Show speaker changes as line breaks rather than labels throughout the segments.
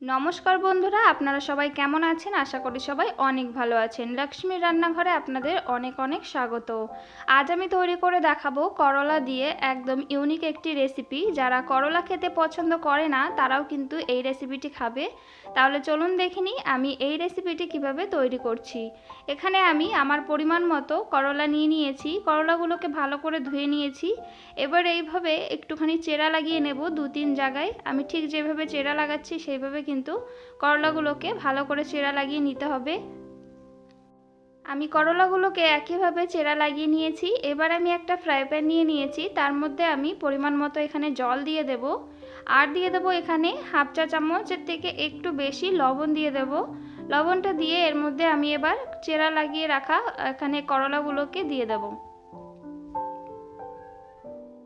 নমস্কার বন্ধুরা, আপনারা সবাই কেমন আছেন? আশা করি সবাই অনেক ভালো আছেন। লক্ষ্মীর রান্নাঘরে আপনাদের অনেক অনেক স্বাগত। আজ আমি তৈরি করে দেখাবো করলা দিয়ে একদম ইউনিক একটি রেসিপি। যারা করলা খেতে পছন্দ করে না তারাও কিন্তু এই রেসিপিটি খাবে। তাহলে চলুন দেখে নিই আমি এই রেসিপিটি কিভাবে তৈরি করছি। এখানে আমি আমার পরিমাণ মতো করলা নিয়ে নিয়েছি। করলাগুলোকে ভালো করে ধুয়ে নিয়েছি। এবার এইভাবে একটুখানি চেরা লাগিয়ে নেব 2-3 জায়গায়। আমি ঠিক যেভাবে চেরা লাগাচ্ছি সেইভাবে কিন্তু করলাগুলোকে ভালো করে চেরা লাগিয়ে নিতে হবে। আমি করলাগুলোকে একইভাবে চেরা লাগিয়ে নিয়েছি। এবার আমি একটা ফ্রাই প্যান নিয়ে নিয়েছি, তার মধ্যে আমি পরিমাণ মতো এখানে জল দিয়ে দেব, আর দিয়ে দেব এখানে হাফ চা চামচের থেকে একটু বেশি লবণ দিয়ে দেব। লবণটা দিয়ে এর মধ্যে আমি এবার চেরা লাগিয়ে রাখা এখানে করলাগুলোকে দিয়ে দেব।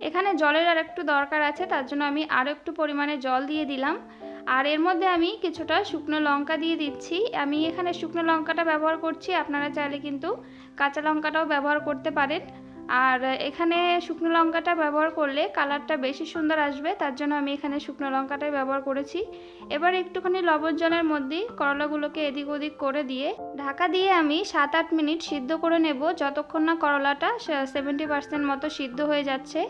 এখানে জলের আর একটু দরকার আছে, তার জন্য আমি আরও একটু পরিমাণে জল দিয়ে দিলাম। আর এর মধ্যে আমি কিছুটা শুকনো লঙ্কা দিয়ে দিচ্ছি। আমি এখানে শুকনো লঙ্কাটা ব্যবহার করছি, আপনারা চাইলে কিন্তু কাঁচা লঙ্কাটাও ব্যবহার করতে পারেন। আর এখানে শুকনো লঙ্কাটা ব্যবহার করলে কালারটা বেশি সুন্দর আসবে, তার জন্য আমি এখানে শুকনো লঙ্কাটাই ব্যবহার করেছি। এবার একটুখানি লবণ জলের মধ্যে করলাগুলোকে এদিক ওদিক করে দিয়ে ঢাকা দিয়ে আমি 7-8 মিনিট সিদ্ধ করে নেব, যতক্ষণ না করলাটা 70% মতো সিদ্ধ হয়ে যাচ্ছে।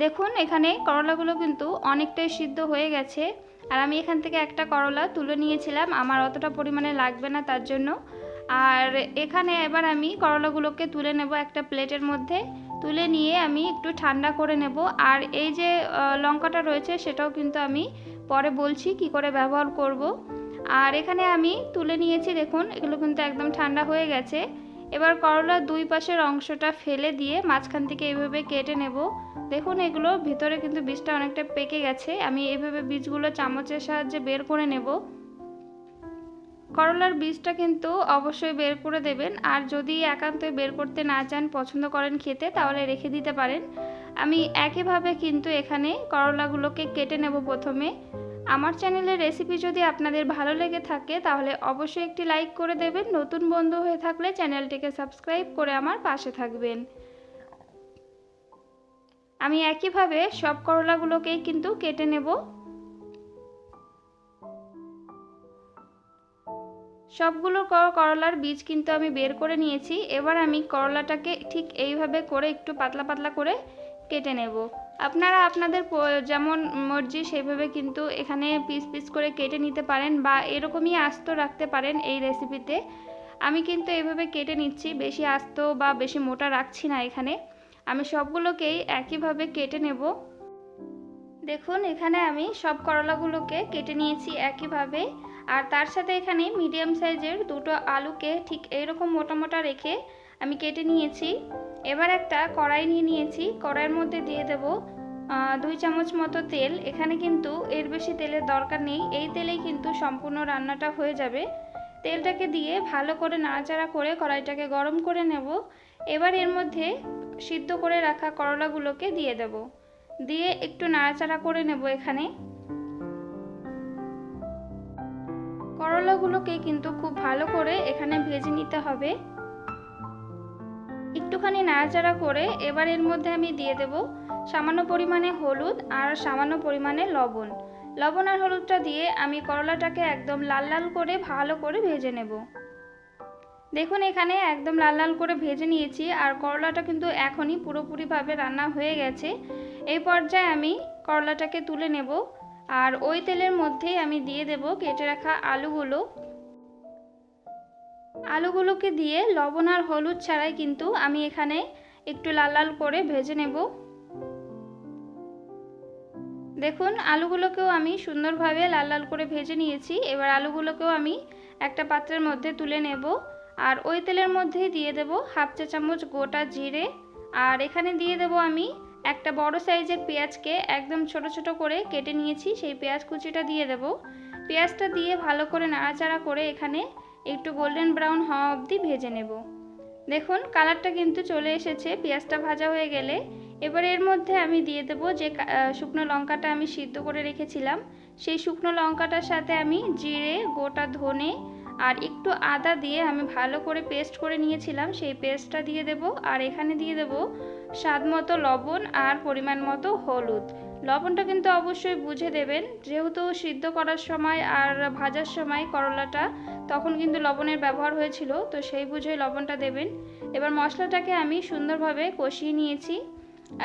দেখুন এখানে করলাগুলো কিন্তু অনেকটাই সিদ্ধ হয়ে গেছে। আর আমি এখান থেকে একটা করলা তুলে নিয়েছিলাম, আমার অতটা পরিমাণে লাগবে না তার জন্য। আর এখানে এবার আমি করলাগুলোকে তুলে নেব একটা প্লেটের মধ্যে। তুলে নিয়ে আমি একটু ঠান্ডা করে নেব। আর এই যে লঙ্কাটা রয়েছে সেটাও কিন্তু আমি পরে বলছি কি করে ব্যবহার করব। আর এখানে আমি তুলে নিয়েছি, দেখুন এগুলো কিন্তু একদম ঠান্ডা হয়ে গেছে। এবার করলার দুই পাশের অংশটা ফেলে দিয়ে মাঝখান থেকে এইভাবে কেটে নেব। দেখুন এগুলো ভিতরে কিন্তু বীজটা অনেকটা পেকে গেছে। আমি এইভাবে বীজগুলো চামচের সাহায্যে বের করে নেব। করলার বীজটা কিন্তু অবশ্যই বের করে দেবেন। আর যদি একান্তই বের করতে না চান, পছন্দ করেন খেতে, তাহলে রেখে দিতে পারেন। আমি একইভাবে কিন্তু এখানে করলাগুলোকে কেটে নেব প্রথমে। আমার চ্যানেলের রেসিপি যদি আপনাদের ভালো লেগে থাকে তাহলে অবশ্যই একটি লাইক করে দেবেন। নতুন বন্ধু হয়ে থাকলে চ্যানেলটিকে সাবস্ক্রাইব করে আমার পাশে থাকবেন। আমি একইভাবে সব করলাগুলোকেই কিন্তু কেটে নেব। সবগুলো করলার বীজ কিন্তু আমি বের করে নিয়েছি। এবার আমি করলাটাকে ঠিক এইভাবে করে একটু পাতলা পাতলা করে কেটে নেব। আপনারা আপনাদের যেমন মর্জি সেইভাবে কিন্তু এখানে পিস পিস করে কেটে নিতে পারেন, বা এরকমই আস্ত রাখতে পারেন এই রেসিপিতে। আমি কিন্তু এইভাবে কেটে নিচ্ছি, বেশি আস্ত বা বেশি মোটা রাখছি না এখানে। আমি সবগুলোকেই একইভাবে কেটে নেব। দেখুন এখানে আমি সব করলাগুলোকে কেটে নিয়েছি একইভাবে। আর তার সাথে এখানে মিডিয়াম সাইজের দুটো আলুকে ঠিক এইরকম মোটা মোটা রেখে আমি কেটে নিয়েছি। এবার একটা কড়াই নিয়ে নিয়েছি, কড়াইয়ের মধ্যে দিয়ে দেব 2 চামচ মতো তেল। এখানে কিন্তু এর বেশি তেলের দরকার নেই, এই তেলেই কিন্তু সম্পূর্ণ রান্নাটা হয়ে যাবে। তেলটাকে দিয়ে ভালো করে নাড়াচাড়া করে কড়াইটাকে গরম করে নেব। এবার এর মধ্যে সিদ্ধ করে রাখা করলাগুলোকে দিয়ে দেব, দিয়ে একটু নাড়াচাড়া করে নেব। এখানে করলাগুলোকে কিন্তু খুব ভালো করে এখানে ভেজে নিতে হবে। একটুখানি নাড়াচাড়া করে এবার এর মধ্যে আমি দিয়ে দেব সামান্য পরিমাণে হলুদ আর সামান্য পরিমাণে লবণ। লবণ আর হলুদটা দিয়ে আমি করলাটাকে একদম লাল লাল করে ভালো করে ভেজে নেব। দেখুন এখানে একদম লাল লাল করে ভেজে নিয়েছি, আর করলাটা কিন্তু এখনই পুরোপুরিভাবে রান্না হয়ে গেছে। এই পর্যায়ে আমি করলাটাকে তুলে নেব। আর ওই তেলের মধ্যেই আমি দিয়ে দেব কেটে রাখা আলুগুলোকে দিয়ে লবণ আর হলুদ ছাড়াই কিন্তু আমি এখানে একটু লাল লাল করে ভেজে নেব। দেখুন আলুগুলোকেও আমি সুন্দরভাবে লাল লাল করে ভেজে নিয়েছি। এবার আলুগুলোকেও আমি একটা পাত্রের মধ্যে তুলে নেব। আর ওই তেলের মধ্যেই দিয়ে দেব হাফ চা চামচ গোটা জিরে। আর এখানে দিয়ে দেব আমি একটা বড় সাইজের পেঁয়াজকে একদম ছোট ছোট করে কেটে নিয়েছি, সেই পেঁয়াজ কুচিটা দিয়ে দেব। পেঁয়াজটা দিয়ে ভালো করে নাড়াচাড়া করে এখানে একটু গোল্ডেন ব্রাউন হওয়া অবধি ভেজে নেব। দেখুন কালারটা কিন্তু চলে এসেছে পেঁয়াজটা ভাজা হয়ে গেলে। এবার এর মধ্যে আমি দিয়ে দেব যে শুকনো লঙ্কাটা আমি সিদ্ধ করে রেখেছিলাম, সেই শুকনো লঙ্কাটার সাথে আমি জিরে, গোটা ধনে আর একটু আদা দিয়ে আমি ভালো করে পেস্ট করে নিয়েছিলাম, সেই পেস্টটা দিয়ে দেব। আর এখানে দিয়ে দেব স্বাদ মতো লবণ আর পরিমাণ মতো হলুদ। লবণটা কিন্তু অবশ্যই বুঝে দেবেন, যেহেতু সিদ্ধ করার সময় আর ভাজার সময় করলাটা তখন কিন্তু লবণের ব্যবহার হয়েছিল, তো সেই বুঝে লবণটা দেবেন। এবার মশলাটাকে আমি সুন্দরভাবে কষিয়ে নিয়েছি।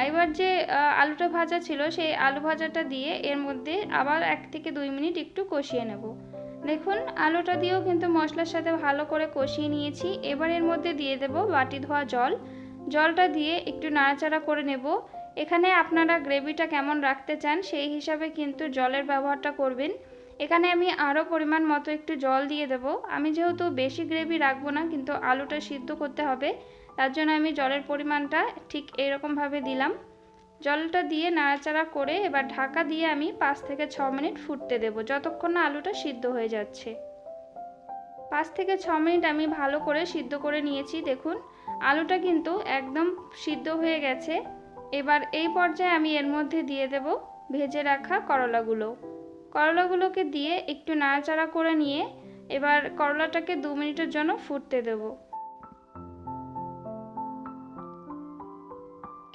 এবার যে আলুটা ভাজা ছিল সেই আলু ভাজাটা দিয়ে এর মধ্যে আবার 1 থেকে 2 মিনিট একটু কষিয়ে নেব। দেখুন আলুটা দিয়েও কিন্তু মশলার সাথে ভালো করে কষিয়ে নিয়েছি। এবার এর মধ্যে দিয়ে দেব বাটি ধোয়া জল। জলটা দিয়ে একটু নাড়াচাড়া করে নেব। এখানে আপনারা গ্রেভিটা কেমন রাখতে চান সেই হিসাবে কিন্তু জলের ব্যবহারটা করবেন। এখানে আমি আরও পরিমাণ মতো একটু জল দিয়ে দেব। আমি যেহেতু বেশি গ্রেভি রাখবো না, কিন্তু আলুটা সিদ্ধ করতে হবে, তার জন্য আমি জলের পরিমাণটা ঠিক এরকমভাবে দিলাম। জলটা দিয়ে নাড়াচাড়া করে এবার ঢাকা দিয়ে আমি 5 থেকে 6 মিনিট ফুটতে দেব, যতক্ষণ না আলুটা সিদ্ধ হয়ে যাচ্ছে। 5 থেকে 6 মিনিট আমি ভালো করে সিদ্ধ করে নিয়েছি। দেখুন আলুটা কিন্তু একদম সিদ্ধ হয়ে গেছে। এবার এই পর্যায়ে আমি এর মধ্যে দিয়ে দেব ভেজে রাখা করলাগুলোকে দিয়ে একটু নাড়াচাড়া করে নিয়ে এবার করলাটাকে 2 মিনিটের জন্য ফুটতে দেব।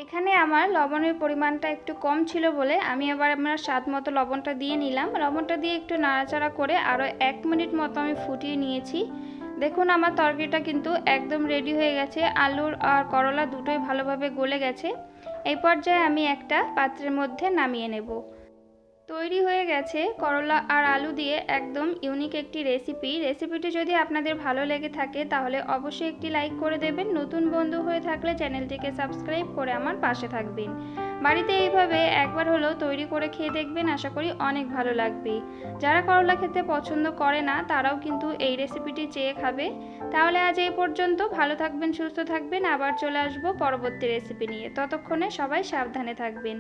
এখানে আমার লবণের পরিমাণটা একটু কম ছিল বলে আমি আবার আমার স্বাদ মতো লবণটা দিয়ে নিলাম। লবণটা দিয়ে একটু নাড়াচাড়া করে আরও 1 মিনিট মতো আমি ফুটিয়ে নিয়েছি। দেখুন আমার তরকারিটা কিন্তু একদম রেডি হয়ে গেছে। আলুর আর করলা দুটোই ভালোভাবে গলে গেছে। এই পর্যায়ে আমি একটা পাত্রের মধ্যে নামিয়ে নেব। তৈরি হয়ে গেছে করলা আর আলু দিয়ে একদম ইউনিক একটি রেসিপিটি যদি আপনাদের ভালো লেগে থাকে তাহলে অবশ্যই একটি লাইক করে দেবেন। নতুন বন্ধু হয়ে থাকলে চ্যানেলটিকে সাবস্ক্রাইব করে আমার পাশে থাকবেন। বাড়িতে এইভাবে একবার হলেও তৈরি করে খেয়ে দেখবেন, আশা করি অনেক ভালো লাগবে। যারা করলা খেতে পছন্দ করে না তারাও কিন্তু এই রেসিপিটি চেয়ে খাবে। তাহলে আজ এই পর্যন্ত, ভালো থাকবেন, সুস্থ থাকবেন। আবার চলে আসবো পরবর্তী রেসিপি নিয়ে। ততক্ষণে সবাই সাবধানে থাকবেন।